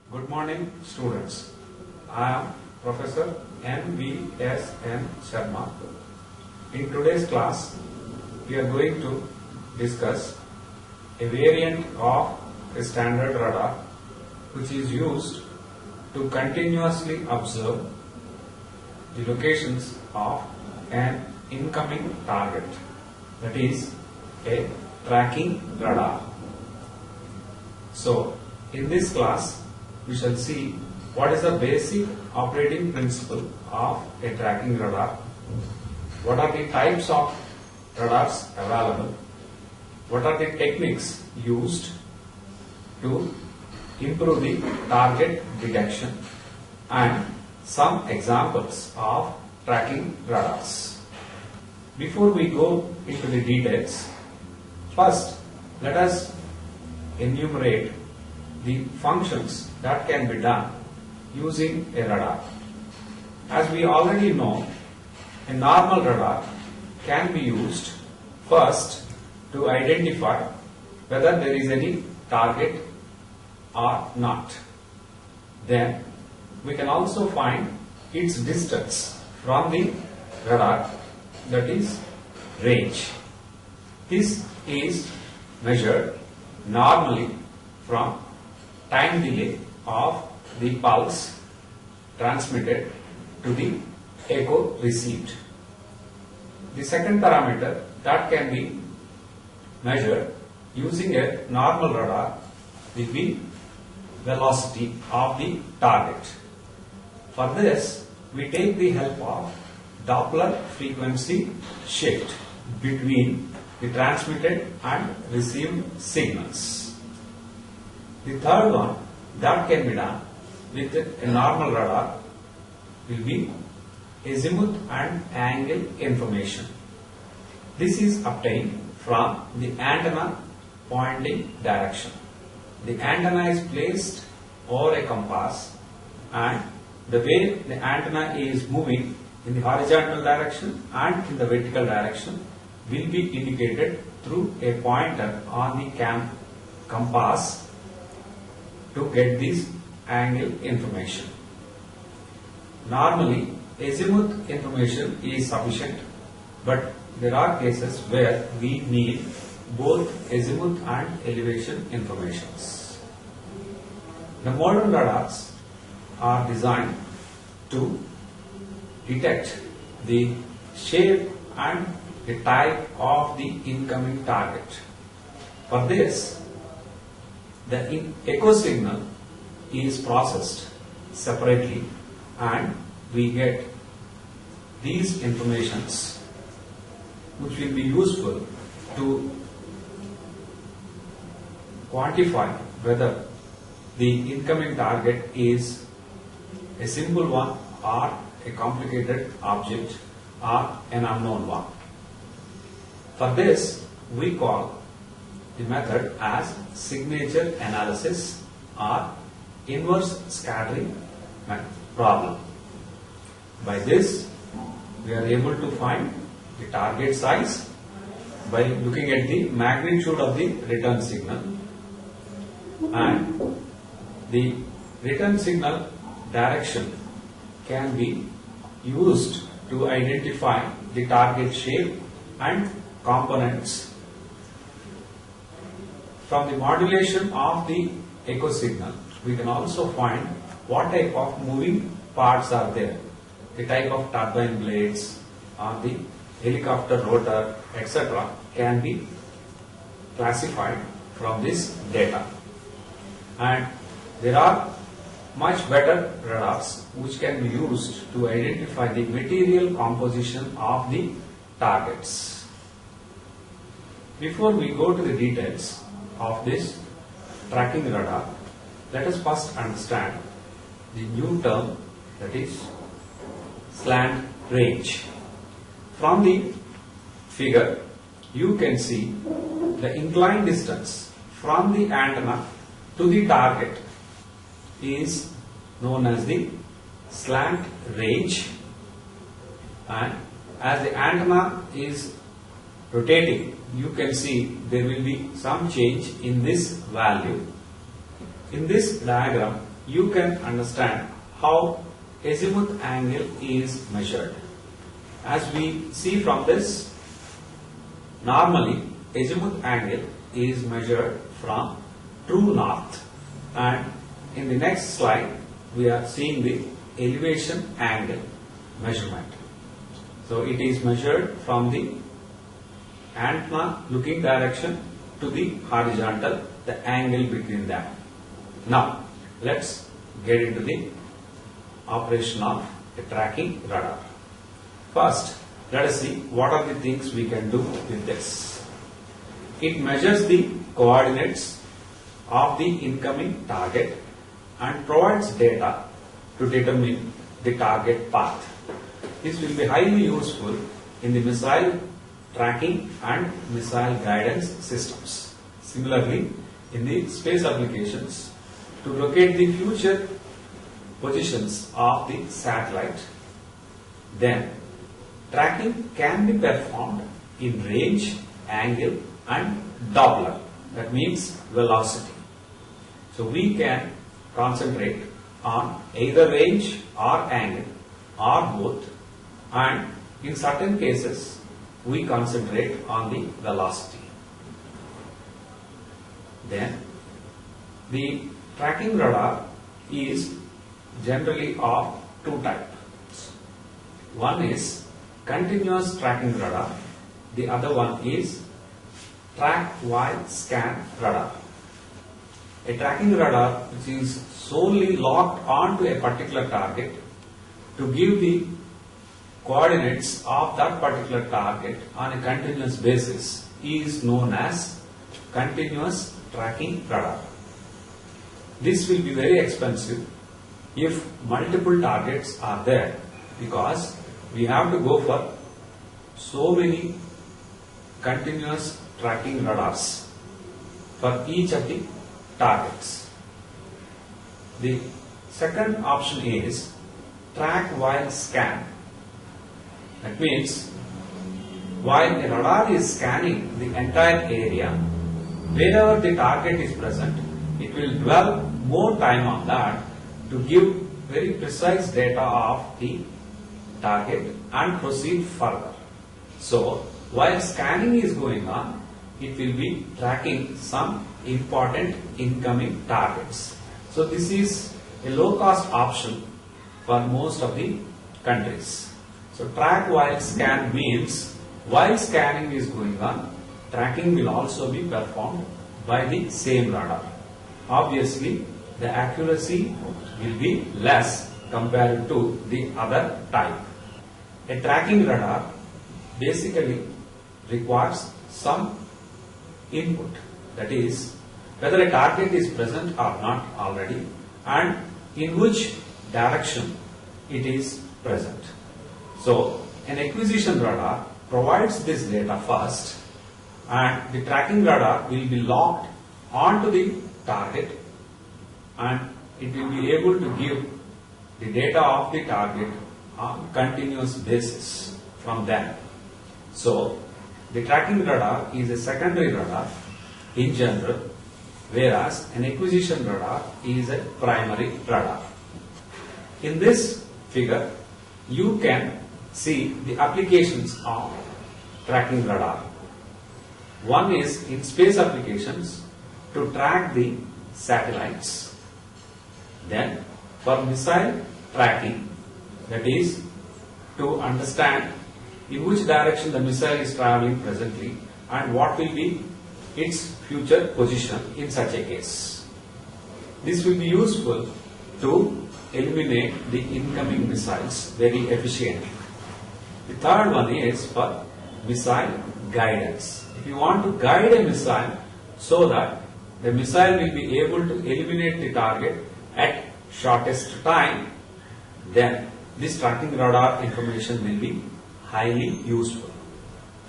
Good morning, students. I am Professor N.V.S.N. Sharma. In today's class, we are going to discuss a variant of a standard radar which is used to continuously observe the locations of an incoming target, that is a tracking radar. So, in this class, we shall see what is the basic operating principle of a tracking radar, what are the types of radars available, what are the techniques used to improve the target detection, and some examples of tracking radars. Before we go into the details, first let us enumerate the functions that can be done using a radar. As we already know, a normal radar can be used first to identify whether there is any target or not. Then we can also find its distance from the radar, that is range. This is measured normally from time delay of the pulse transmitted to the echo received. The second parameter that can be measured using a normal radar will be velocity of the target. For this, we take the help of Doppler frequency shift between the transmitted and received signals. The third one that can be done with a normal radar will be azimuth and angle information. This is obtained from the antenna pointing direction. The antenna is placed over a compass, and the way the antenna is moving in the horizontal direction and in the vertical direction will be indicated through a pointer on the compass to get this angle information. Normally, azimuth information is sufficient, but there are cases where we need both azimuth and elevation informations. The modern radars are designed to detect the shape and the type of the incoming target. For this, the echo signal is processed separately and we get these informations which will be useful to quantify whether the incoming target is a simple one or a complicated object or an unknown one. For this, we call the method as signature analysis or inverse scattering problem. By this, we are able to find the target size by looking at the magnitude of the return signal, and the return signal direction can be used to identify the target shape and components. From the modulation of the echo signal, we can also find what type of moving parts are there, the type of turbine blades or the helicopter rotor, etc. can be classified from this data. And there are much better radars which can be used to identify the material composition of the targets. Before we go to the details of this tracking radar, let us first understand the new term, that is slant range. From the figure, you can see the inclined distance from the antenna to the target is known as the slant range, and as the antenna is rotating, you can see there will be some change in this value. In this diagram, you can understand how azimuth angle is measured. As we see from this, normally azimuth angle is measured from true north, and in the next slide we are seeing the elevation angle measurement. So it is measured from the antenna looking direction to the horizontal, the angle between them. Now let's get into the operation of a tracking radar. First, let us see what are the things we can do with this. It measures the coordinates of the incoming target and provides data to determine the target path. This will be highly useful in the missile tracking and missile guidance systems. Similarly, in the space applications, to locate the future positions of the satellite, then tracking can be performed in range, angle and Doppler, that means velocity. So we can concentrate on either range or angle or both, and in certain cases we concentrate on the velocity. Then the tracking radar is generally of two types. One is continuous tracking radar, the other one is track while scan radar. A tracking radar which is solely locked onto a particular target to give the coordinates of that particular target on a continuous basis is known as continuous tracking radar. This will be very expensive if multiple targets are there, because we have to go for so many continuous tracking radars for each of the targets. The second option is track while scan. That means while a radar is scanning the entire area, wherever the target is present, it will dwell more time on that to give very precise data of the target and proceed further. So while scanning is going on, it will be tracking some important incoming targets. So this is a low cost option for most of the countries. So track while scan means while scanning is going on, tracking will also be performed by the same radar. Obviously, the accuracy will be less compared to the other type. A tracking radar basically requires some input, that is whether a target is present or not already and in which direction it is present. So an acquisition radar provides this data first, and the tracking radar will be locked onto the target and it will be able to give the data of the target on continuous basis from them. So the tracking radar is a secondary radar in general, whereas an acquisition radar is a primary radar. In this figure, you can see the applications of tracking radar. One is in space applications to track the satellites. Then for missile tracking, that is to understand in which direction the missile is traveling presently and what will be its future position in such a case. This will be useful to eliminate the incoming missiles very efficiently. The third one is for missile guidance. If you want to guide a missile so that the missile will be able to eliminate the target at shortest time, then this tracking radar information will be highly useful.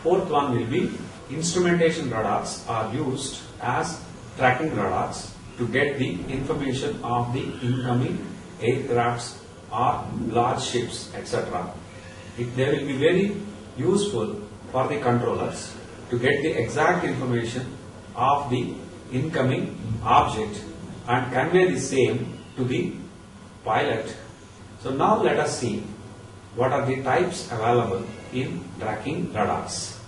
Fourth one will be instrumentation radars are used as tracking radars to get the information of the incoming aircrafts or large ships, etc. They will be very useful for the controllers to get the exact information of the incoming object and convey the same to the pilot. So now let us see what are the types available in tracking radars.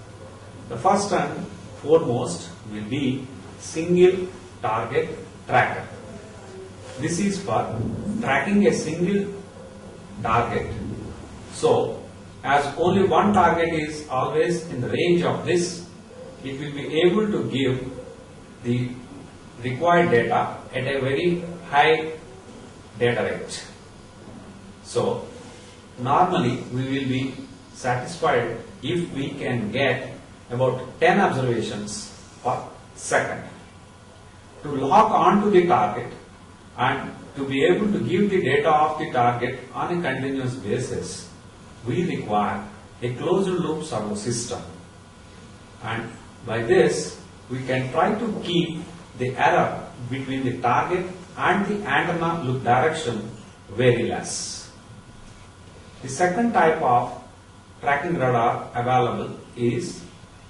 The first and foremost will be single target tracker. This is for tracking a single target. So as only one target is always in the range of this, it will be able to give the required data at a very high data rate. So normally we will be satisfied if we can get about 10 observations per second. To lock onto the target and to be able to give the data of the target on a continuous basis, we require a closed loop servo system. And by this, we can try to keep the error between the target and the antenna loop direction very less. The second type of tracking radar available is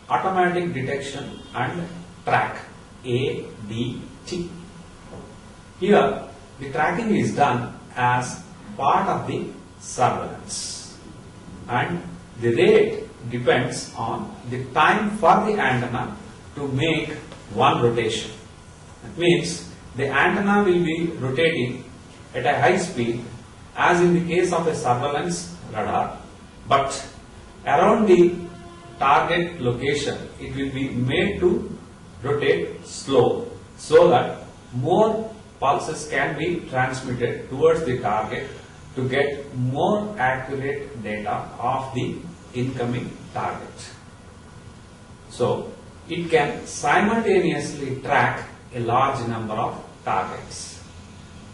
automatic detection and track, ADT. Here, the tracking is done as part of the surveillance, and the rate depends on the time for the antenna to make one rotation. That means the antenna will be rotating at a high speed as in the case of a surveillance radar, but around the target location it will be made to rotate slow so that more pulses can be transmitted towards the target to get more accurate data of the incoming target. So it can simultaneously track a large number of targets.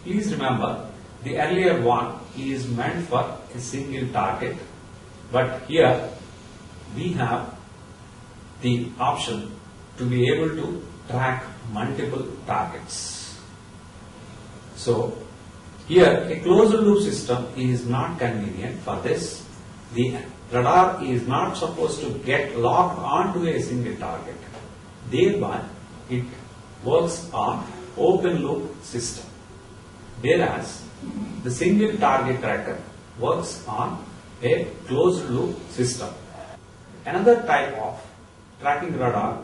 Please remember, the earlier one is meant for a single target, but here we have the option to be able to track multiple targets. So here a closed loop system is not convenient for this. The radar is not supposed to get locked onto a single target. Thereby it works on open loop system, whereas the single target tracker works on a closed loop system. Another type of tracking radar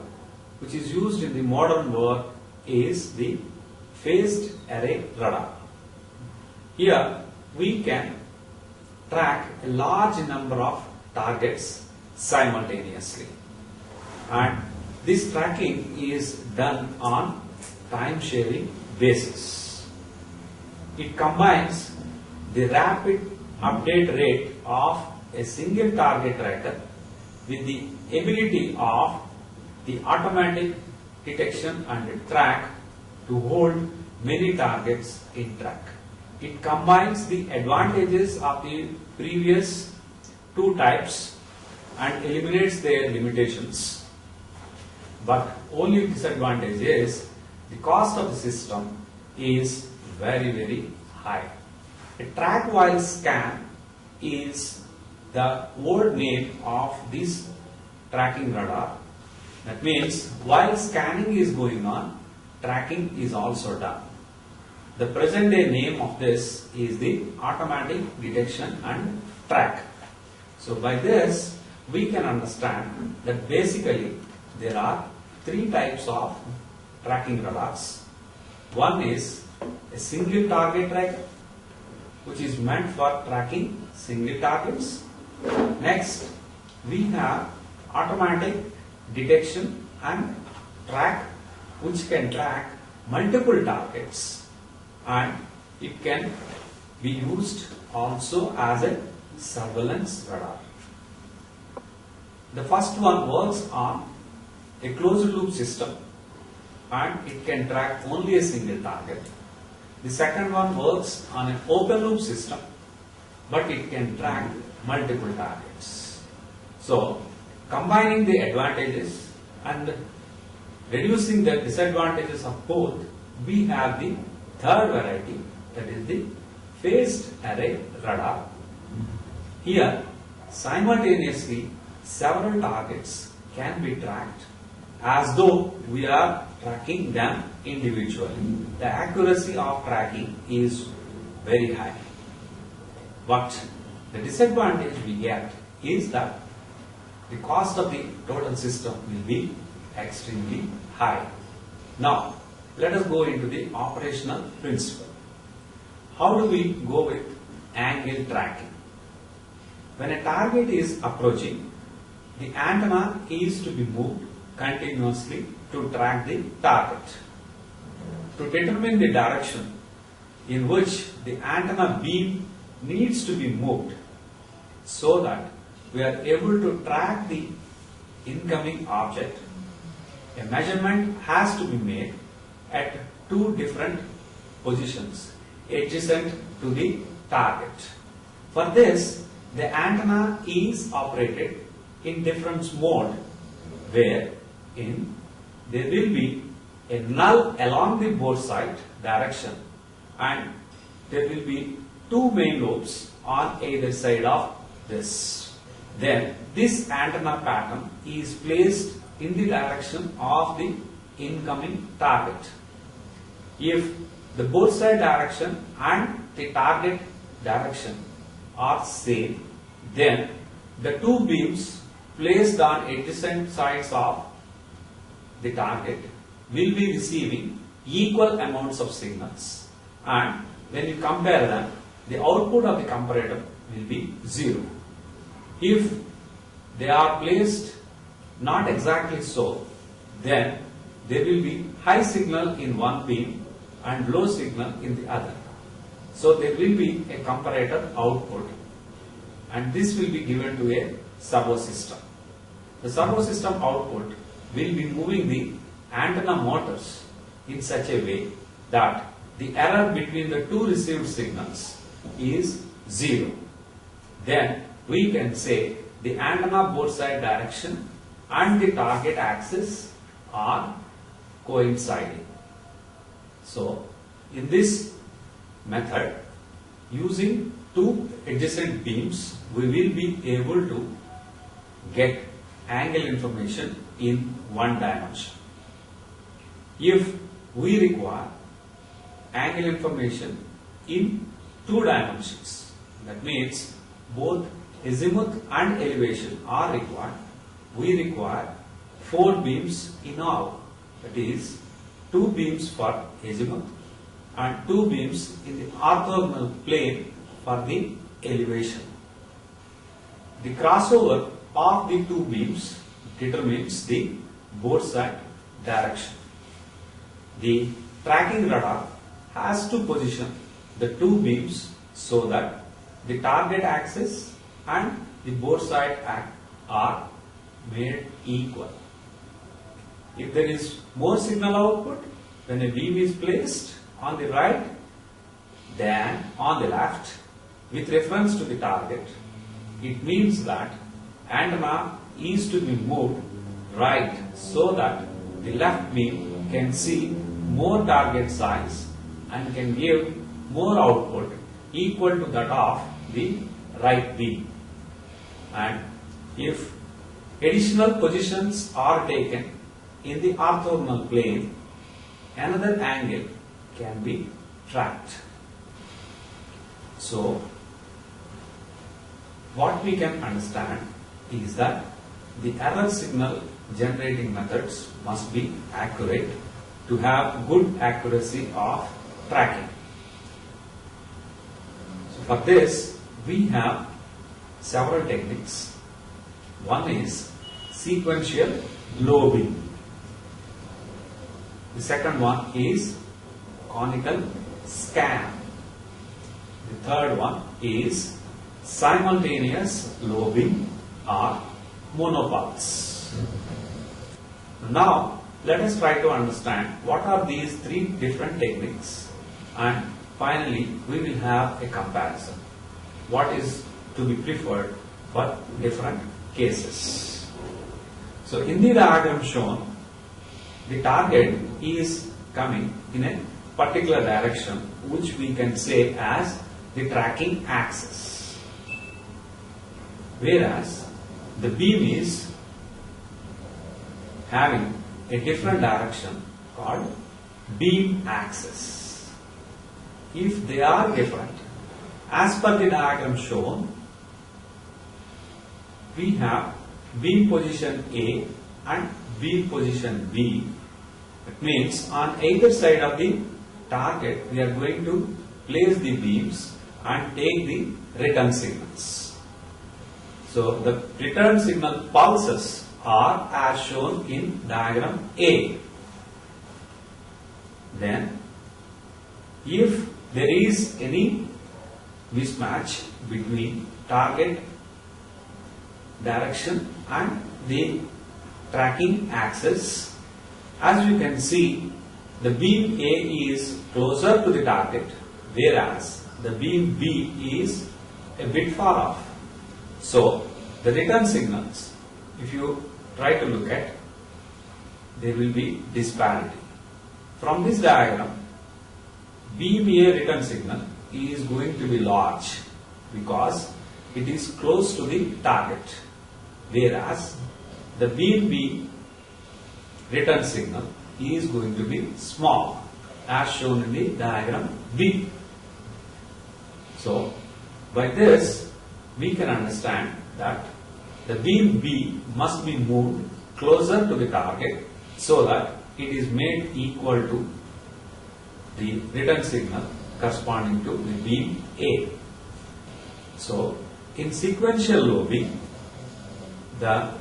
which is used in the modern world is the phased array radar. Here we can track a large number of targets simultaneously, and this tracking is done on time sharing basis. It combines the rapid update rate of a single target tracker with the ability of the automatic detection and track to hold many targets in track. It combines the advantages of the previous two types and eliminates their limitations. But only disadvantage is the cost of the system is very high. A track while scan is the old name of this tracking radar. That means while scanning is going on, tracking is also done. The present day name of this is the automatic detection and track. So by this we can understand that basically there are three types of tracking radars. One is a single target tracker, which is meant for tracking single targets. Next we have automatic detection and track, which can track multiple targets, and it can be used also as a surveillance radar. The first one works on a closed loop system and it can track only a single target. The second one works on an open loop system, but it can track multiple targets. So combining the advantages and reducing the disadvantages of both, we have the third variety, that is the phased array radar. Here simultaneously several targets can be tracked as though we are tracking them individually, the accuracy of tracking is very high. But the disadvantage we get is that the cost of the total system will be extremely high. Now, let us go into the operational principle. How do we go with angle tracking? When a target is approaching, the antenna is to be moved continuously to track the target. To determine the direction in which the antenna beam needs to be moved so that we are able to track the incoming object, a measurement has to be made at two different positions adjacent to the target. For this, the antenna is operated in difference mode wherein there will be a null along the bore side direction and there will be two main lobes on either side of this. Then this antenna pattern is placed in the direction of the incoming target. If the bore side direction and the target direction are same, then the two beams placed on adjacent sides of the target will be receiving equal amounts of signals, and when you compare them, the output of the comparator will be 0. If they are placed not exactly so, then there will be high signal in one beam and low signal in the other. So there will be a comparator output, and this will be given to a servo system. The servo system output will be moving the antenna motors in such a way that the error between the two received signals is 0. Then we can say the antenna bore side direction and the target axis are coinciding. So in this method, using two adjacent beams, we will be able to get angle information in one dimension. If we require angle information in two dimensions, that means both azimuth and elevation are required, we require 4 beams in all. That is, 2 beams for azimuth and 2 beams in the orthogonal plane for the elevation. The crossover of the 2 beams determines the bore side direction. The tracking radar has to position the 2 beams so that the target axis and the bore side are made equal. If there is more signal output when a beam is placed on the right than on the left with reference to the target, it means that antenna is to be moved right so that the left beam can see more target size and can give more output equal to that of the right beam. And if additional positions are taken in the orthogonal plane, another angle can be tracked. So, what we can understand is that the error signal generating methods must be accurate to have good accuracy of tracking. So for this, we have several techniques. One is sequential lobing. The second one is conical scan. The third one is simultaneous lobing or monopulse. Now, let us try to understand what are these 3 different techniques, and finally we will have a comparison. What is to be preferred for different cases. So in the diagram shown, the target is coming in a particular direction which we can say as the tracking axis, whereas the beam is having a different direction called beam axis. If they are different, as per the diagram shown, we have beam position A and beam position B. That means on either side of the target we are going to place the beams and take the return signals. So the return signal pulses are as shown in diagram A. Then if there is any mismatch between target direction and the tracking axis, as you can see, the beam A is closer to the target, whereas the beam B is a bit far off. So the return signals, if you try to look at, there will be disparity. From this diagram, beam A return signal is going to be large because it is close to the target, whereas the beam B return signal is going to be small as shown in the diagram B. So by this we can understand that the beam B must be moved closer to the target so that it is made equal to the return signal corresponding to the beam A. So in sequential lobing, the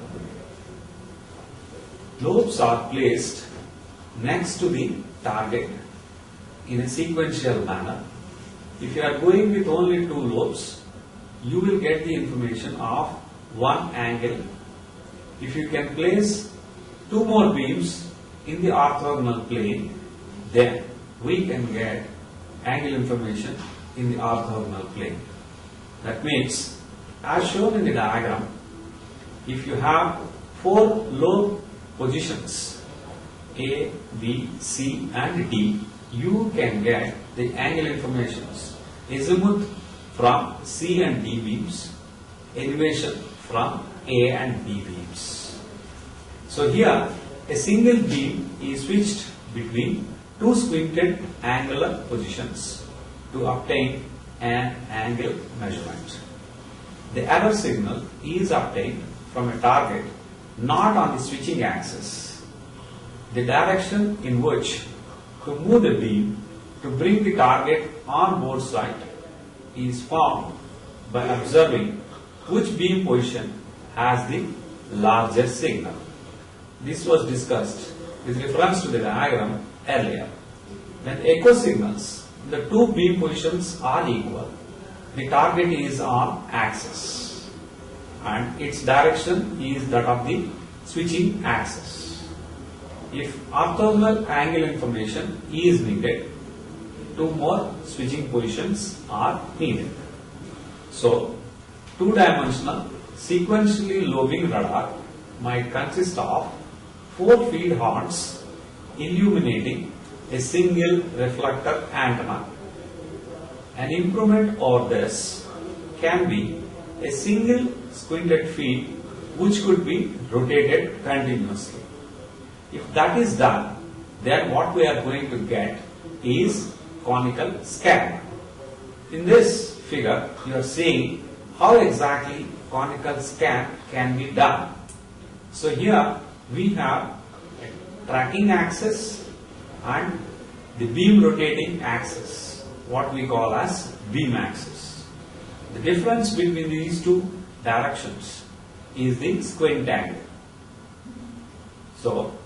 lobes are placed next to the target in a sequential manner. If you are going with only two lobes, you will get the information of one angle. If you can place two more beams in the orthogonal plane, then we can get angle information in the orthogonal plane. That means, as shown in the diagram, if you have four lobe positions A, B, C and D, you can get the angle informations azimuth from C and D beams, elevation from A and B beams. So here a single beam is switched between two squinted angular positions to obtain an angle measurement. The error signal is obtained from a target not on the switching axis. The direction in which to move the beam to bring the target on board site is found by observing which beam position has the largest signal. This was discussed with reference to the diagram earlier. When echo signals, the two beam positions are equal. The target is on axis and its direction is that of the switching axis. If orthogonal angle information is needed, two more switching positions are needed. So, two-dimensional sequentially lobing radar might consist of four feed horns illuminating a single reflector antenna. An improvement over this can be a single squinted feed which could be rotated continuously. If that is done, then what we are going to get is conical scan. In this figure, you are seeing how exactly conical scan can be done. So here we have a tracking axis and the beam rotating axis, what we call as beam axis. The difference between these two directions is the squint angle. So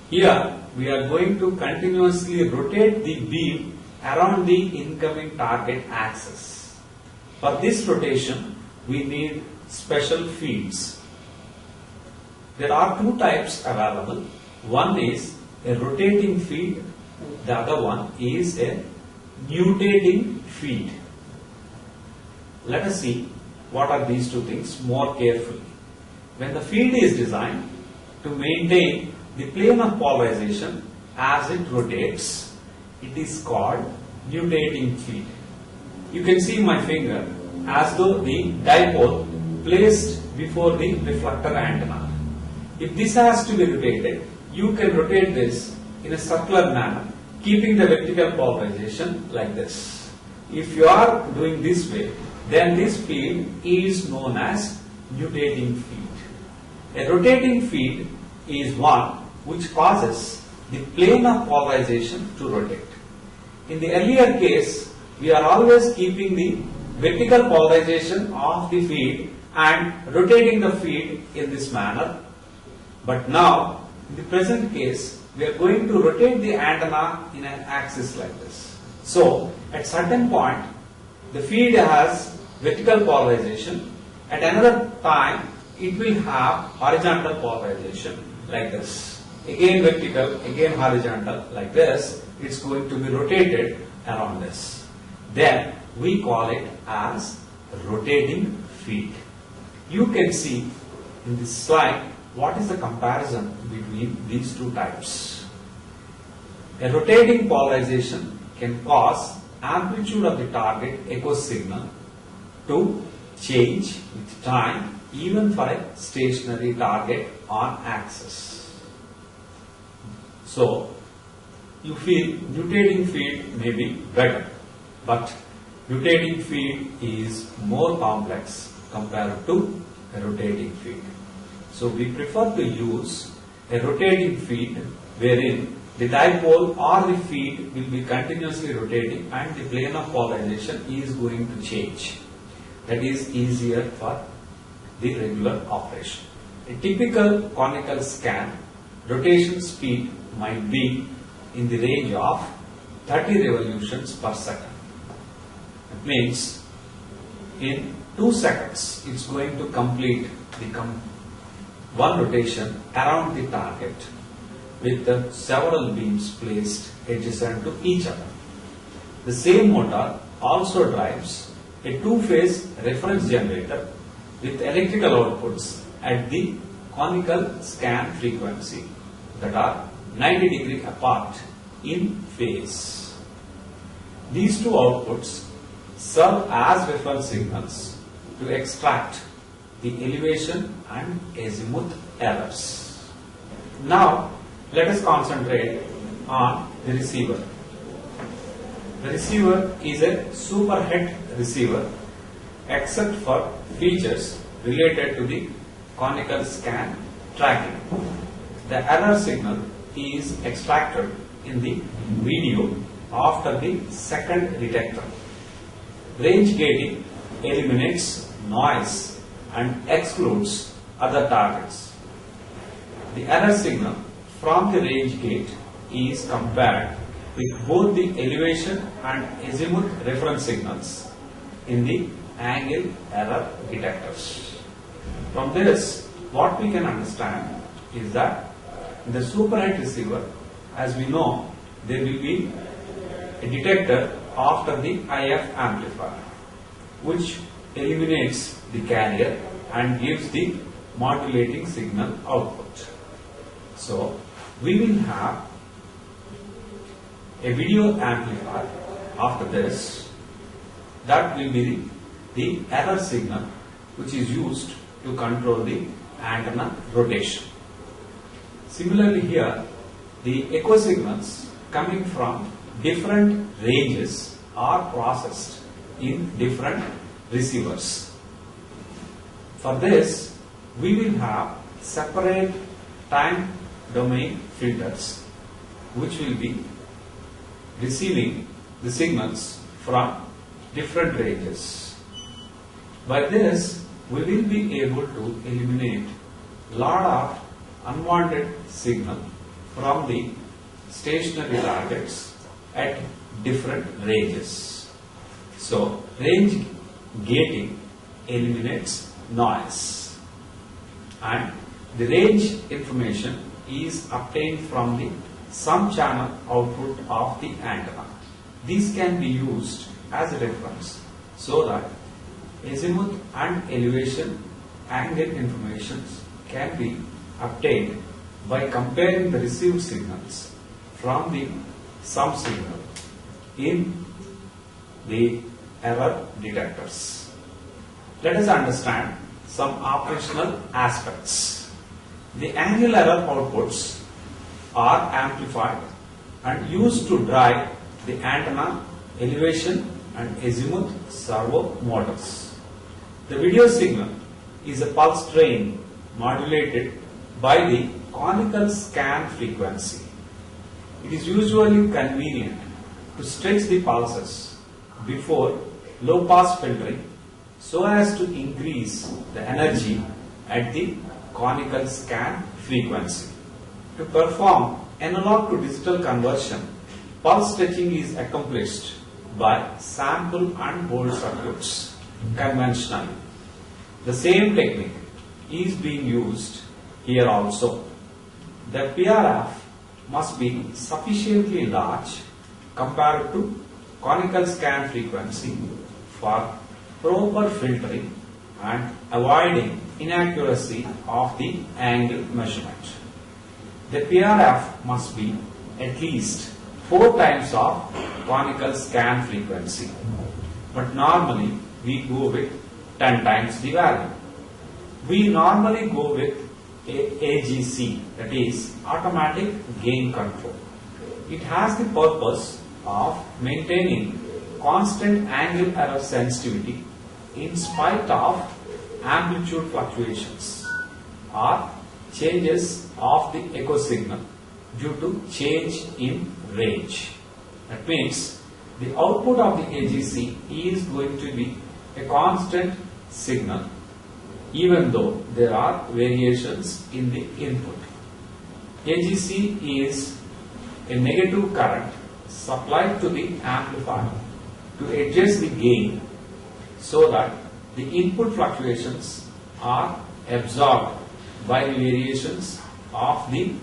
here we are going to continuously rotate the beam around the incoming target axis. For this rotation, we need special feeds. There are two types available. One is a rotating feed, the other one is a nutating feed. Let us see what are these two things more carefully. When the feed is designed to maintain the plane of polarization as it rotates, it is called nutating feed. You can see my finger as though the dipole placed before the reflector antenna. If this has to be rotated, you can rotate this in a circular manner keeping the vertical polarization like this. If you are doing this way, then this field is known as nutating field. A rotating field is one which causes the plane of polarization to rotate. In the earlier case, we are always keeping the vertical polarization of the field and rotating the field in this manner. But now, in the present case, we are going to rotate the antenna in an axis like this. So, at certain point, the field has vertical polarization. At another time, it will have horizontal polarization like this. Again vertical, again horizontal like this. It's going to be rotated around this. Then we call it as rotating field. You can see in this slide what is the comparison between these two types. A rotating polarization can cause amplitude of the target echo signal to change with time even for a stationary target on axis. So, you feel nutating field may be better, but nutating field is more complex compared to a rotating field. So, we prefer to use a rotating field wherein the dipole or the field will be continuously rotating and the plane of polarization is going to change. That is easier for the regular operation. A typical conical scan rotation speed might be in the range of 30 revolutions per second. It means in 2 seconds it's going to complete the one rotation around the target with several beams placed adjacent to each other. The same motor also drives a two-phase reference generator with electrical outputs at the conical scan frequency that are 90 degree apart in phase. These two outputs serve as reference signals to extract the elevation and azimuth errors. Now, let us concentrate on the receiver. The receiver is a superhet receiver except for features related to the conical scan tracking. The error signal is extracted in the video after the second detector. Range gating eliminates noise and excludes other targets. The error signal from the range gate is compared with both the elevation and azimuth reference signals in the angle error detectors. From this, what we can understand is that in the superhet receiver, as we know, there will be a detector after the IF amplifier, which eliminates the carrier and gives the modulating signal output. So, we will have a video amplifier after this. That will be the error signal which is used to control the antenna rotation. Similarly here, the echo signals coming from different ranges are processed in different receivers. For this, we will have separate time domain filters which will be receiving the signals from different ranges. By this, we will be able to eliminate lot of unwanted signal from the stationary targets at different ranges. So, range gating eliminates noise, and the range information is obtained from the sum channel output of the antenna. These can be used as a reference so that azimuth and elevation angle information can be obtained by comparing the received signals from the sum signal in the error detectors. Let us understand some operational aspects. The angle error outputs are amplified and used to drive the antenna, elevation and azimuth servo motors. The video signal is a pulse train modulated by the conical scan frequency. It is usually convenient to stretch the pulses before low pass filtering so as to increase the energy at the conical scan frequency. To perform analog to digital conversion, pulse stretching is accomplished by sample and hold circuits conventionally. The same technique is being used here also. The PRF must be sufficiently large compared to conical scan frequency for proper filtering and avoiding inaccuracy of the angle measurement. The PRF must be at least 4 times of conical scan frequency, but normally we go with 10 times the value. We normally go with AGC, that is automatic gain control. It has the purpose of maintaining constant angle error sensitivity in spite of amplitude fluctuations or changes of the echo signal due to change in range. That means the output of the AGC is going to be a constant signal even though there are variations in the input. AGC is a negative current supplied to the amplifier to adjust the gain so that the input fluctuations are absorbed by the variations of the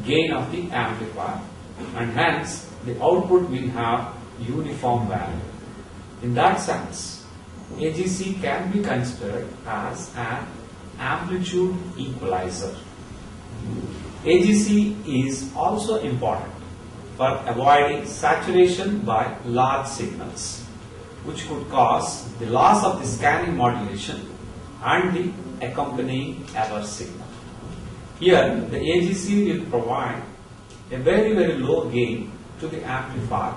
gain of the amplifier, and hence the output will have uniform value. In that sense, AGC can be considered as an amplitude equalizer. AGC is also important for avoiding saturation by large signals, which could cause the loss of the scanning modulation and the accompanying error signal. Here, the AGC will provide a very low gain to the amplifier,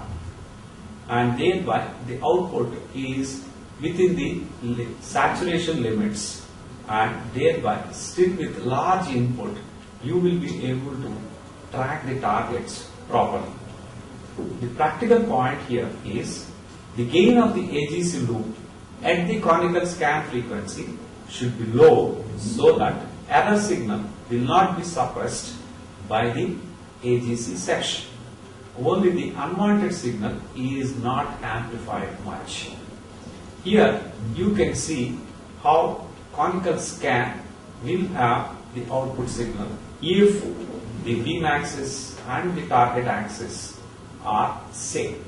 and thereby the output is within the saturation limits, and thereby still with large input you will be able to track the targets properly. The practical point here is the gain of the AGC loop at the conical scan frequency should be low so that error signal will not be suppressed by the AGC section. Only the unwanted signal is not amplified much. Here you can see how conical scan will have the output signal if the beam axis and the target axis are same.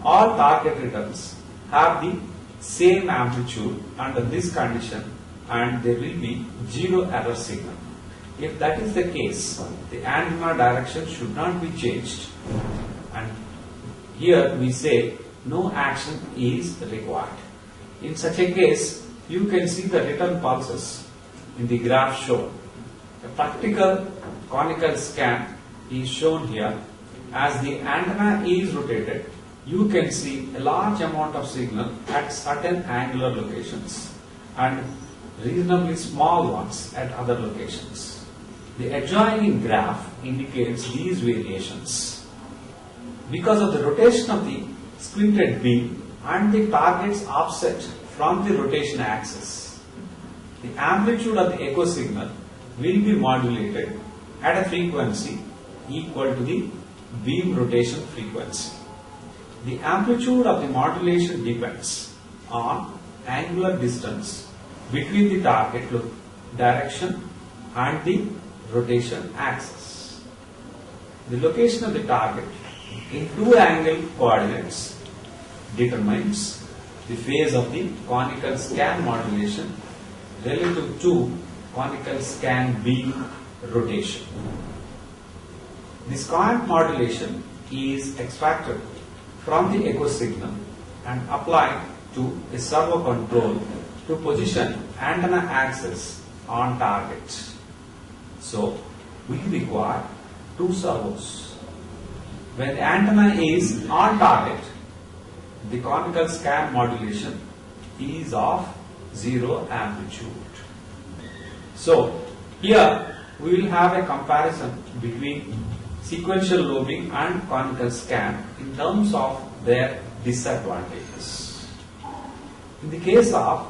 All target returns have the same amplitude under this condition, and there will be zero error signal. If that is the case, the antenna direction should not be changed, and here we say no action is required. In such a case, you can see the return pulses in the graph shown. A practical conical scan is shown here. As the antenna is rotated, you can see a large amount of signal at certain angular locations and reasonably small ones at other locations. The adjoining graph indicates these variations. Because of the rotation of the squinted beam and the target's offset from the rotation axis, the amplitude of the echo signal will be modulated at a frequency equal to the beam rotation frequency. The amplitude of the modulation depends on angular distance between the target direction and the rotation axis. The location of the target in two angle coordinates determines the phase of the conical scan modulation relative to conical scan beam rotation. This scan modulation is extracted from the echo signal and applied to a servo control to position antenna axis on target. So we require two servos, When the antenna is on target, the conical scan modulation is of zero amplitude. So, here we will have a comparison between sequential lobing and conical scan in terms of their disadvantages. In the case of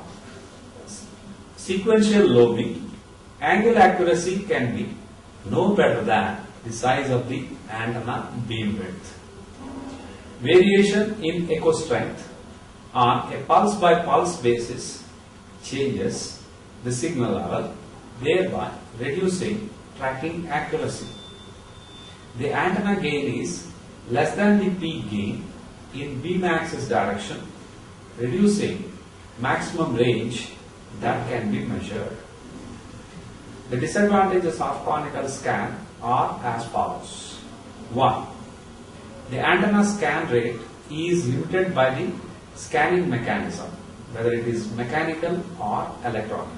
sequential lobing, angle accuracy can be no better than the size of the antenna beam width. Variation in echo strength on a pulse by pulse basis changes the signal level, thereby reducing tracking accuracy. The antenna gain is less than the peak gain in beam axis direction, reducing maximum range that can be measured. The disadvantages of conical scan are as follows. 1. The antenna scan rate is limited by the scanning mechanism, whether it is mechanical or electronic.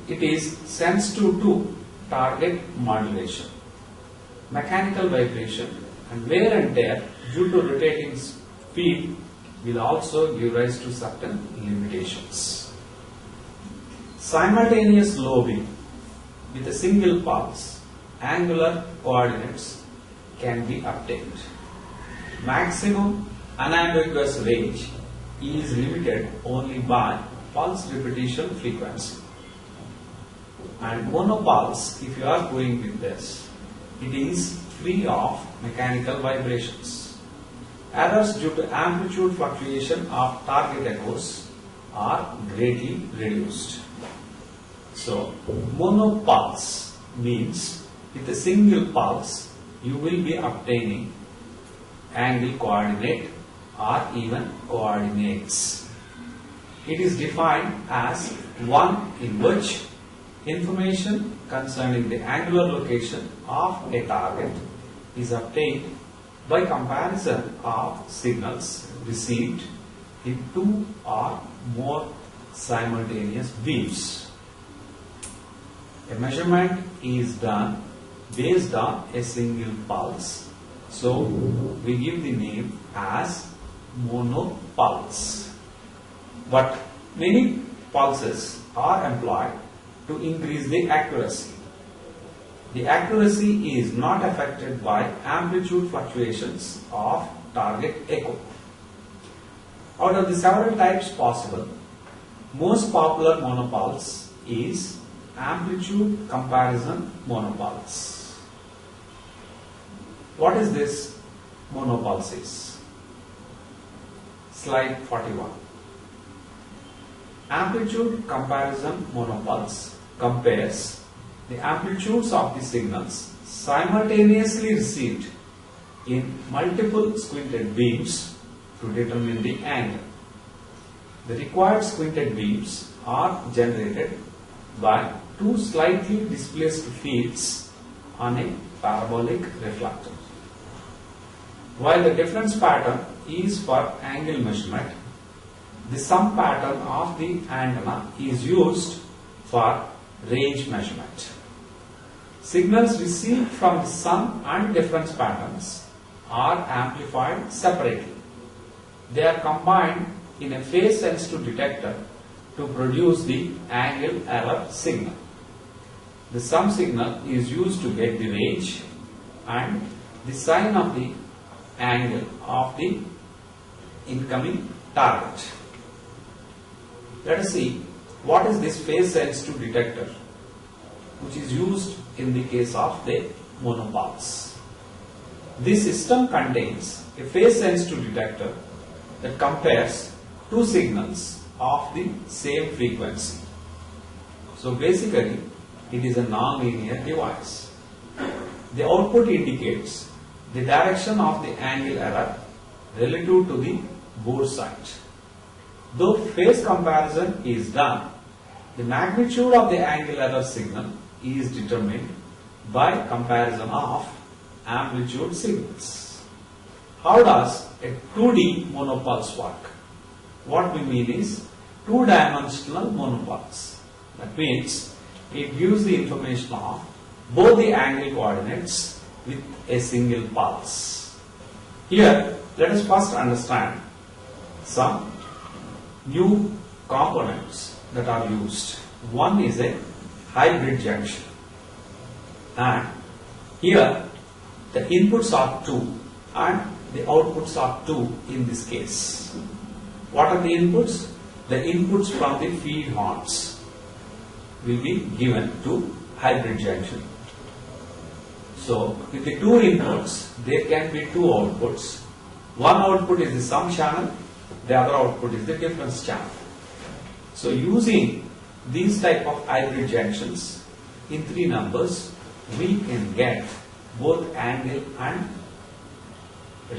It is sensitive to target modulation, mechanical vibration, and wear and tear due to rotating speed will also give rise to certain limitations. Simultaneous lobing with a single pulse, angular coordinates can be obtained. Maximum unambiguous range is limited only by pulse repetition frequency. And monopulse, if you are going with this, it is free of mechanical vibrations. Errors due to amplitude fluctuation of target echoes are greatly reduced. So, monopulse means with a single pulse you will be obtaining angle coordinate or even coordinates. It is defined as one in which information concerning the angular location of a target is obtained by comparison of signals received in two or more simultaneous beams. A measurement is done based on a single pulse, so we give the name as monopulse. But many pulses are employed to increase the accuracy. The accuracy is not affected by amplitude fluctuations of target echo. Out of the several types possible, most popular monopulse is amplitude comparison monopulse. What is this monopulse is? Slide 41. Amplitude comparison monopulse compares the amplitudes of the signals simultaneously received in multiple squinted beams to determine the angle. The required squinted beams are generated by two slightly displaced fields on a parabolic reflector. While the difference pattern is for angle measurement, the sum pattern of the antenna is used for range measurement. Signals received from the sum and difference patterns are amplified separately. They are combined in a phase sensitive detector to produce the angle error signal. The sum signal is used to get the range and the sign of the angle of the incoming target. Let us see what is this phase sensitive detector which is used in the case of the monopulse. This system contains a phase sensitive detector that compares two signals of the same frequency. So basically it is a non-linear device. The output indicates the direction of the angle error relative to the bore site. Though phase comparison is done, the magnitude of the angle error signal is determined by comparison of amplitude signals. How does a 2D monopulse work? What we mean is two-dimensional monopulse. That means it gives the information of both the angle coordinates with a single pulse. Here, let us first understand some new components that are used. One is a hybrid junction, and here the inputs are 2 and the outputs are 2 in this case. What are the inputs? The inputs from the feed horns will be given to hybrid junction. So, with the 2 inputs, there can be 2 outputs. One output is the sum channel, the other output is the difference channel. So, using these type of hybrid junctions in 3 numbers, we can get both angle and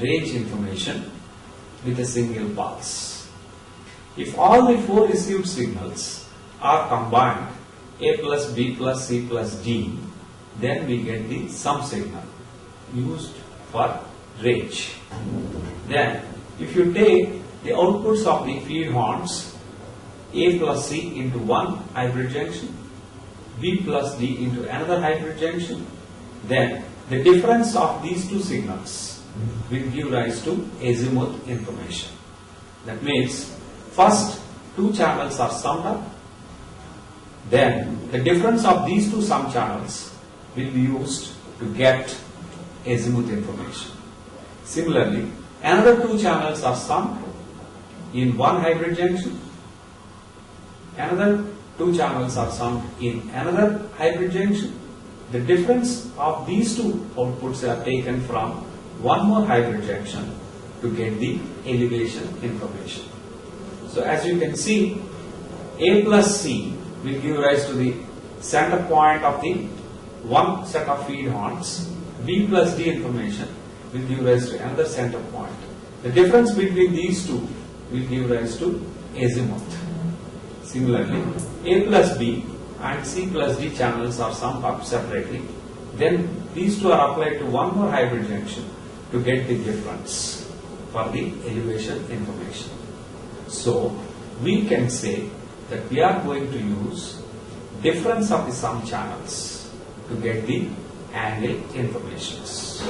range information with a single pulse. If all the 4 received signals are combined, A plus B plus C plus D, then we get the sum signal used for range. Then, if you take the outputs of the feed horns, A plus C into one hybrid junction, B plus D into another hybrid junction, then the difference of these 2 signals will give rise to azimuth information. That means, first 2 channels are summed up, then the difference of these 2 sum channels will be used to get azimuth information. Similarly, another 2 channels are summed in one hybrid junction, another 2 channels are summed in another hybrid junction. The difference of these 2 outputs are taken from one more hybrid junction to get the elevation information. So as you can see, A plus C will give rise to the center point of the one set of feed horns. B plus D information will give rise to another center point. The difference between these 2 will give rise to azimuth. Similarly, A plus B and C plus D channels are summed up separately. Then these 2 are applied to one more hybrid junction to get the difference for the elevation information. So, we can say that we are going to use difference of the sum channels to get the angle informations.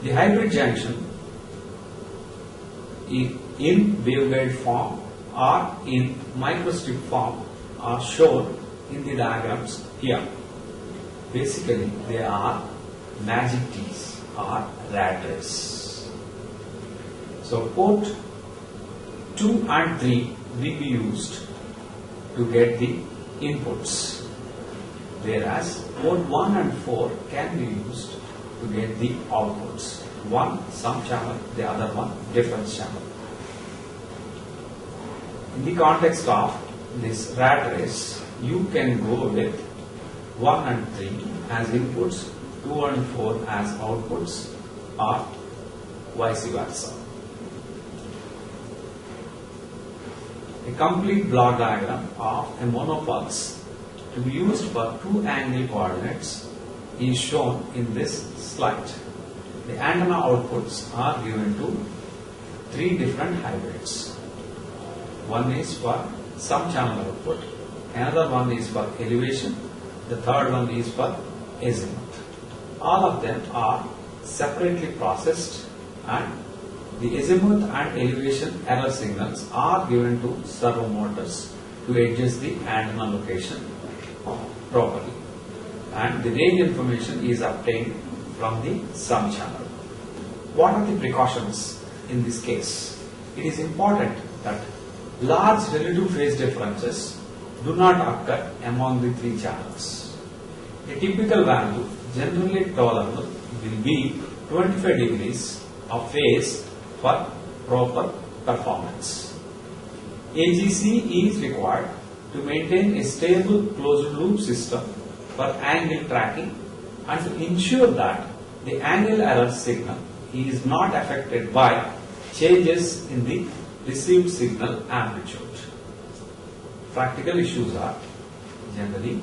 The hybrid junction in waveguide form or in microstrip form are shown in the diagrams here. Basically, they are magic tees or rat race. So, port 2 and 3 will be used to get the inputs, whereas port 1 and 4 can be used to get the outputs. One sum channel, the other one difference channel. In the context of this rat race, you can go with 1 and 3 as inputs, 2 and 4 as outputs, or vice versa. A complete block diagram of a monopulse to be used for 2 angle coordinates is shown in this slide. The antenna outputs are given to 3 different hybrids. One is for sum channel output, another one is for elevation, the third one is for azimuth. All of them are separately processed, and the azimuth and elevation error signals are given to servo motors to adjust the antenna location properly, and the range information is obtained from the sum channel. What are the precautions in this case? It is important that large relative phase differences do not occur among the 3 channels. A typical value generally tolerable will be 25 degrees of phase for proper performance. AGC is required to maintain a stable closed loop system for angle tracking and to ensure that the angle error signal is not affected by changes in the received signal amplitude. Practical issues are generally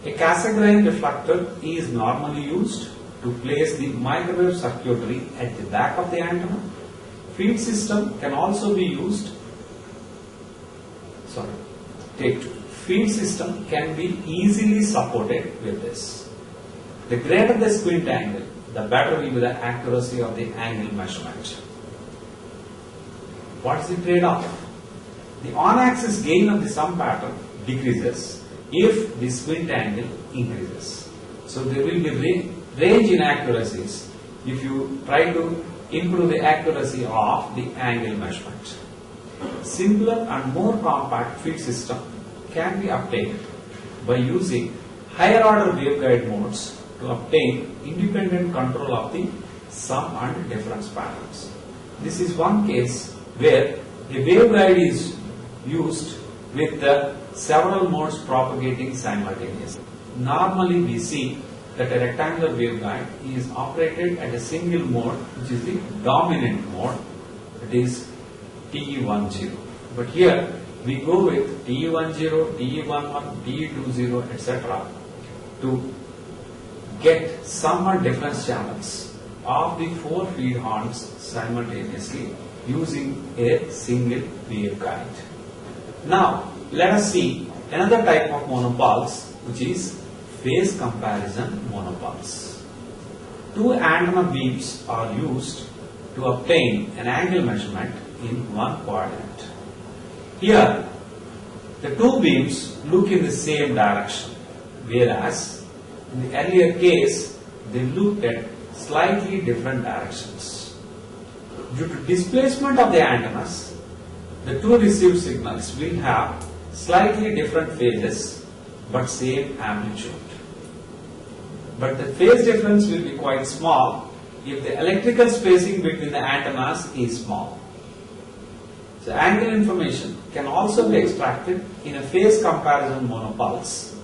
a Cassegrain reflector is normally used to place the microwave circuitry at the back of the antenna. Feed system can also be used. Feed system can be easily supported with this. The greater the squint angle, the better will be the accuracy of the angle measurement. What is the trade-off? The on-axis gain of the sum pattern decreases if the squint angle increases. So there will be range inaccuracies if you try to improve the accuracy of the angle measurement. Simpler and more compact feed system can be obtained by using higher order waveguide modes to obtain independent control of the sum and difference patterns. This is one case where a waveguide is used with the several modes propagating simultaneously. Normally we see that a rectangular waveguide is operated at a single mode, which is the dominant mode, that is TE10. But here we go with TE10, TE11, TE20, etc. to get sum and difference channels of the 4 feed horns simultaneously using a single waveguide. Now let us see another type of monopulse, which is phase comparison monopulse. 2 antenna beams are used to obtain an angle measurement in one quadrant. Here the 2 beams look in the same direction, whereas in the earlier case they looked at slightly different directions. Due to displacement of the antennas, the 2 received signals will have slightly different phases but same amplitude. But the phase difference will be quite small if the electrical spacing between the antennas is small. So angle information can also be extracted in a phase comparison monopulse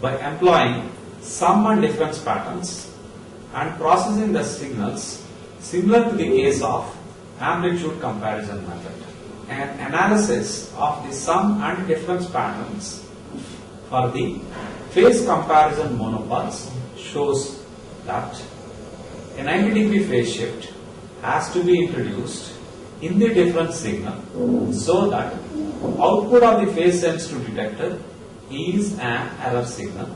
by employing sum and difference patterns and processing the signals similar to the case of amplitude comparison method. An analysis of the sum and difference patterns for the phase comparison monopulse shows that a 90-degree phase shift has to be introduced in the difference signal so that output of the phase sensitive detector is an error signal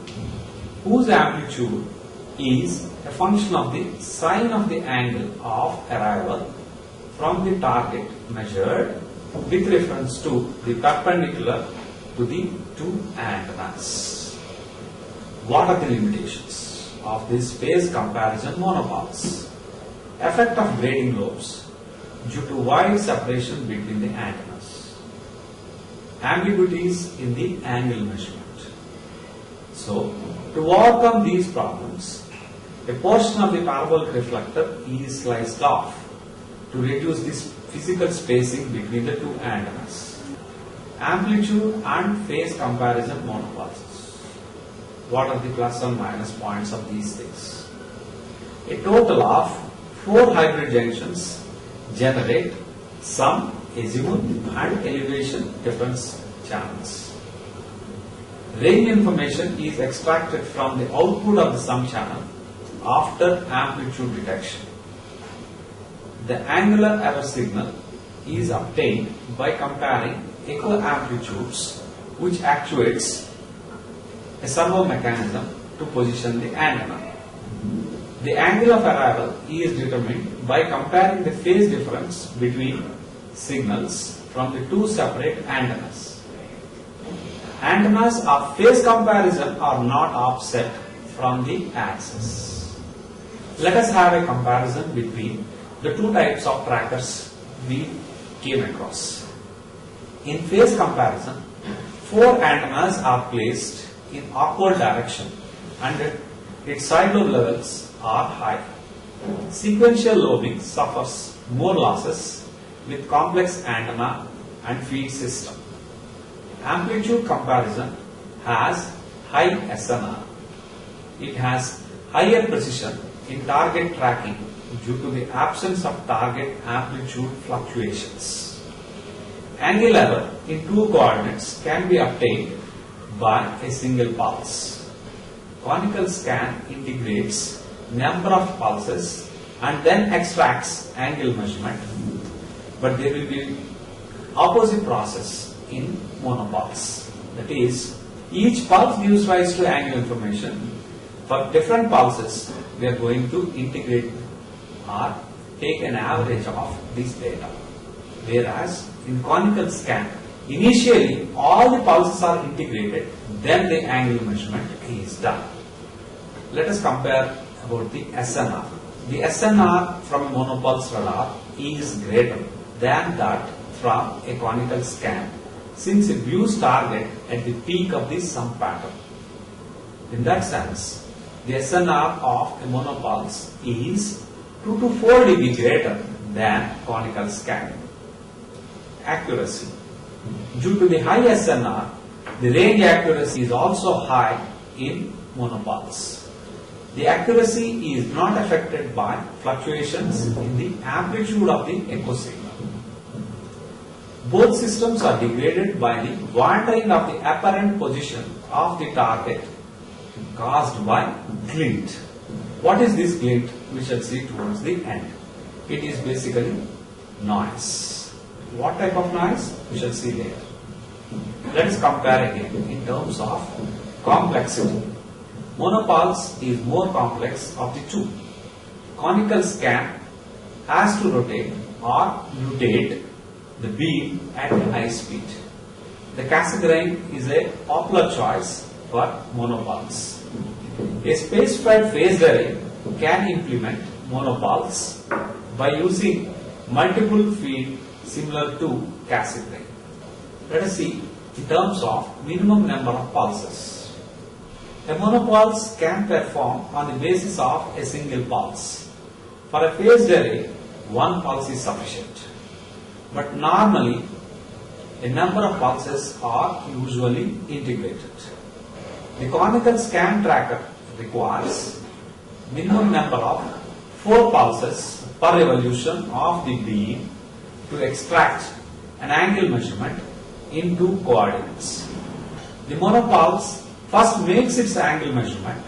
whose amplitude is a function of the sine of the angle of arrival from the target measured with reference to the perpendicular to the 2 antennas. What are the limitations of this phase comparison monopulse? Effect of grading lobes due to wide separation between the antennas. Ambiguities in the angle measurement. So, to overcome these problems, a portion of the parabolic reflector is sliced off to reduce this physical spacing between the 2 antennas. Amplitude and phase comparison monopulses. What are the plus and minus points of these things? A total of 4 hybrid junctions generate some azimuth and elevation difference channels. Range information is extracted from the output of the sum channel after amplitude detection. The angular error signal is obtained by comparing echo amplitudes, which actuates a servo mechanism to position the antenna. The angle of arrival is determined by comparing the phase difference between signals from the 2 separate antennas. Antennas of phase comparison are not offset from the axis. Let us have a comparison between the 2 types of trackers we came across. In phase comparison, 4 antennas are placed in upward direction and its side lobe levels are high. Sequential lobing suffers more losses with complex antenna and feed system. Amplitude comparison has high SNR. It has higher precision in target tracking due to the absence of target amplitude fluctuations. Angle error in 2 coordinates can be obtained by a single pulse. Conical scan integrates number of pulses and then extracts angle measurement, but there will be opposite process in monopulse. That is, each pulse gives rise to angle information. For different pulses, we are going to integrate or take an average of this data. Whereas in conical scan, initially all the pulses are integrated, then the angle measurement is done. Let us compare about the SNR. The SNR from a monopulse radar is greater than that from a conical scan, since it views target at the peak of the sum pattern. In that sense, the SNR of a monopulse is 2 to 4 dB greater than conical scan. Accuracy. Due to the high SNR, the range accuracy is also high in monopulse. The accuracy is not affected by fluctuations in the amplitude of the echo signal. Both systems are degraded by the wandering of the apparent position of the target caused by glint. What is this glint? We shall see towards the end. It is basically noise. What type of noise? We shall see later. Let us compare again in terms of complexity. Monopulse is more complex of the two. Conical scan has to rotate or mutate the beam at high speed. The Cassegrain is a popular choice for monopulse. A space-fed phased array can implement monopulse by using multiple feed similar to Cassegrain. Let us see in terms of minimum number of pulses. A monopulse can perform on the basis of a single pulse. For a phased array, one pulse is sufficient. But normally, a number of pulses are usually integrated. The conical scan tracker requires minimum number of 4 pulses per revolution of the beam to extract an angle measurement in 2 coordinates. The monopulse first makes its angle measurement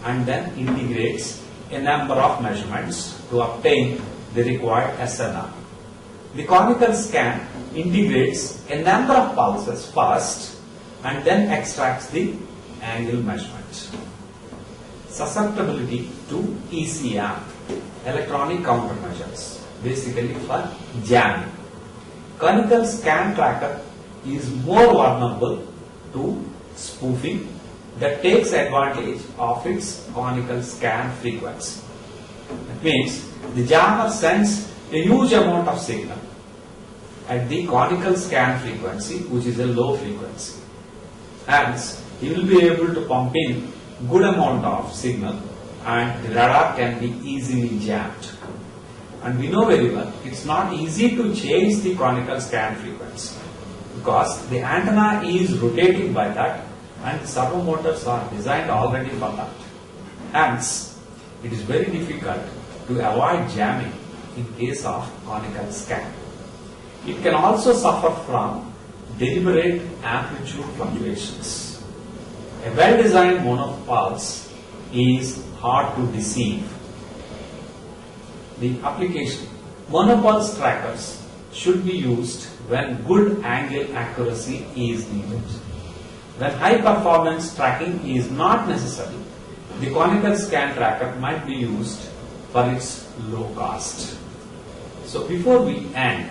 and then integrates a number of measurements to obtain the required SNR. The conical scan integrates a number of pulses first and then extracts the angle measurement. Susceptibility to ECM, electronic countermeasures, basically for jamming. Conical scan tracker is more vulnerable to spoofing that takes advantage of its conical scan frequency. That means the jammer sends a huge amount of signal at the conical scan frequency, which is a low frequency. Hence, he will be able to pump in good amount of signal and the radar can be easily jammed. And we know very well, it's not easy to change the conical scan frequency because the antenna is rotating by that and the servo motors are designed already for that. Hence, it is very difficult to avoid jamming in case of conical scan. It can also suffer from deliberate amplitude fluctuations. A well-designed monopulse is hard to deceive. The application. Monopulse trackers should be used when good angle accuracy is needed. When high performance tracking is not necessary, the conical scan tracker might be used for its low cost. So before we end,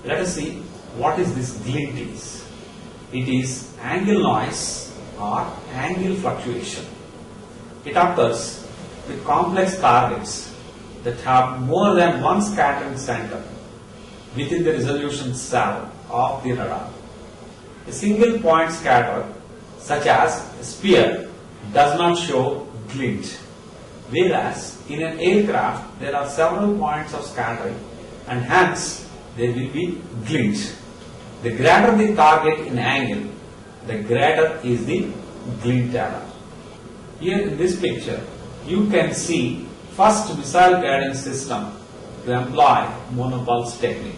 let us see what is this glint is. It is angle noise or angle fluctuation. It occurs with complex targets that have more than one scattering center within the resolution cell of the radar. A single point scatter, such as a spear, does not show glint, whereas in an aircraft there are several points of scattering and hence there will be glint. The greater the target in angle, the greater is the glint error. Here in this picture, you can see first missile guidance system to employ monopulse technique.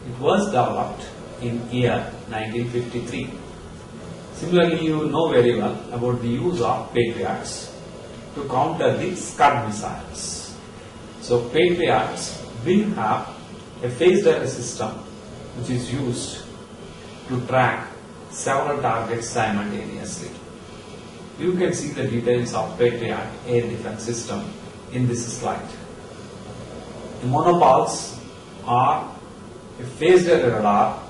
It was developed in year 1953. Similarly, you know very well about the use of Patriots to counter the Scud missiles. So Patriots will have a phased array system which is used to track several targets simultaneously. You can see the details of Patriot air defense system in this slide. The monopulse or a phased array radar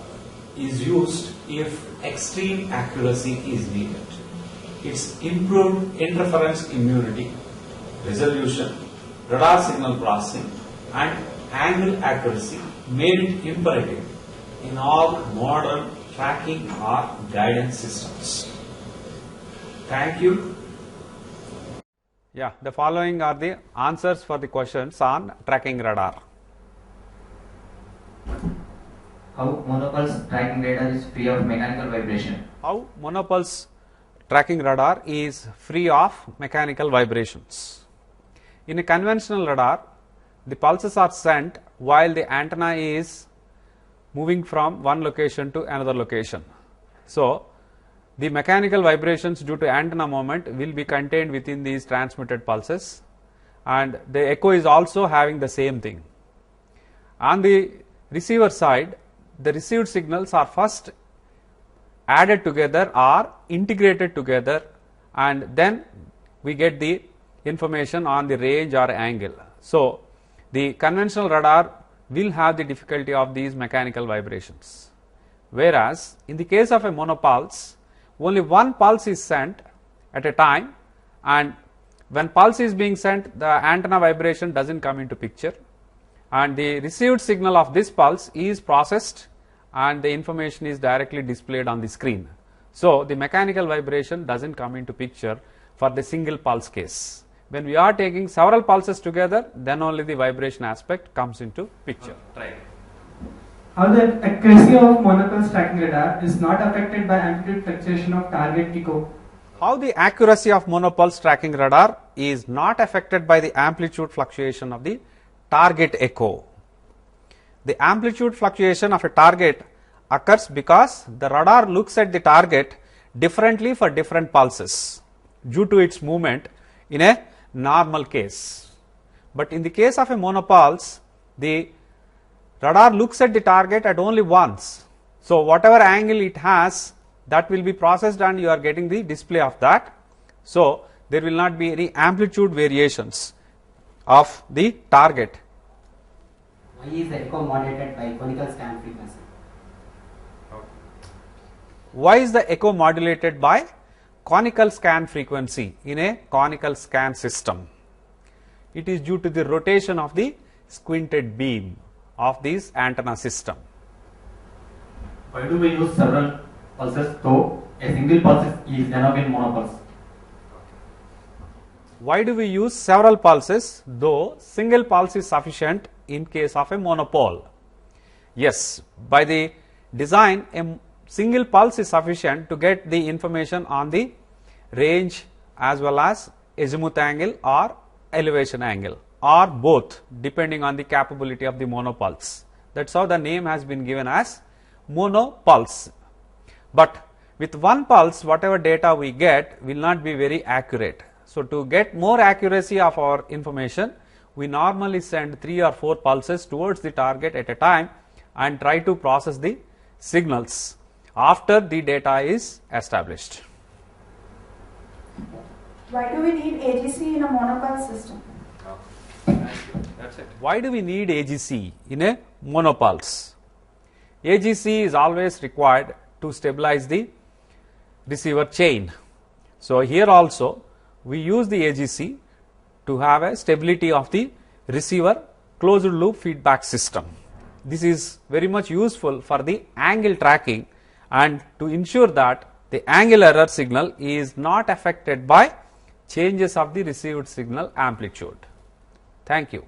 is used if extreme accuracy is needed. Its improved interference immunity, resolution, radar signal processing and angle accuracy made it imperative in all modern tracking or guidance systems. Thank you. Yeah, the following are the answers for the questions on tracking radar. How monopulse tracking radar is free of mechanical vibration? How monopulse tracking radar is free of mechanical vibrations. In a conventional radar, the pulses are sent while the antenna is moving from one location to another location. So, the mechanical vibrations due to antenna moment will be contained within these transmitted pulses, and the echo is also having the same thing. On the receiver side, the received signals are first added together or integrated together, and then we get the information on the range or angle. So, the conventional radar will have the difficulty of these mechanical vibrations, whereas in the case of a monopulse, only one pulse is sent at a time, and when pulse is being sent, the antenna vibration doesn't come into picture, and the received signal of this pulse is processed and the information is directly displayed on the screen. So, the mechanical vibration doesn't come into picture for the single pulse case. When we are taking several pulses together, then only the vibration aspect comes into picture. Try. How the accuracy of monopulse tracking radar is not affected by amplitude fluctuation of target echo. How the accuracy of monopulse tracking radar is not affected by the amplitude fluctuation of the target echo. The amplitude fluctuation of a target occurs because the radar looks at the target differently for different pulses due to its movement in a normal case. But in the case of a monopulse, the radar looks at the target at only once. So, whatever angle it has, that will be processed and you are getting the display of that. So, there will not be any amplitude variations of the target. Why is the echo modulated by conical scan frequency? Why is the echo modulated by conical scan frequency in a conical scan system? It is due to the rotation of the squinted beam of this antenna system. Why do we use several pulses though a single pulse is enough in monopulse? Why do we use several pulses though single pulse is sufficient in case of a monopole? Yes, by the design, a single pulse is sufficient to get the information on the range as well as azimuth angle or elevation angle, or both, depending on the capability of the monopulse. That's how the name has been given as monopulse. But with one pulse, whatever data we get will not be very accurate. So, to get more accuracy of our information, we normally send 3 or 4 pulses towards the target at a time and try to process the signals after the data is established. Why do we need AGC in a monopulse system? That's it. Why do we need AGC in a monopulse? AGC is always required to stabilize the receiver chain. So, here also we use the AGC to have a stability of the receiver closed loop feedback system. This is very much useful for the angle tracking and to ensure that the angle error signal is not affected by changes of the received signal amplitude. Thank you.